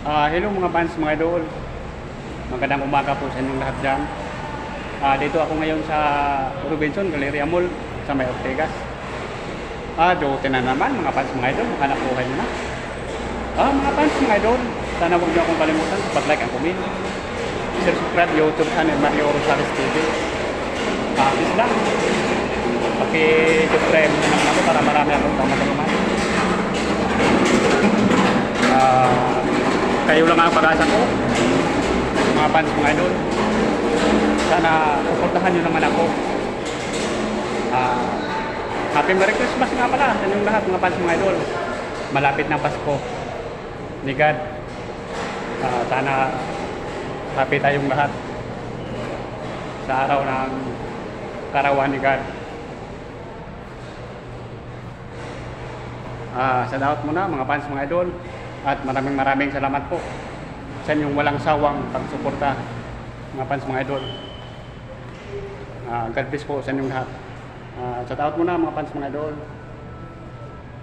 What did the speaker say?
Hello mga fans, mga idol. Magandang umaga po sa inyong lahat dyan. Dito ako ngayon sa Robinson Galleria Mall sa May Ortegas. Duty na naman mga fans, mga idol. Hanap buhay nyo na. Mga fans, mga idol, sana huwag nyo akong kalimutan sa pag-like and comment. Subscribe YouTube channel Mario Rosales TV. Please lang. Paki-subscribe na naman ako para marami akong matulungan. Kayo lang ang pag-asa ko, mga fans, mga idol. Sana suportahan nyo naman ako. Happy Merry Christmas nga pala sa inyong lahat, mga fans, mga idol. Malapit na Pasko ni God. Sana happy tayong lahat sa araw ng karawan ni God. Sa lahat muna mga fans, mga idol, at maraming salamat po sa inyong walang sawang pagsuporta, mga fans, mga idol. God bless po sa inyong lahat. Sa lahat muna mga fans, mga idol.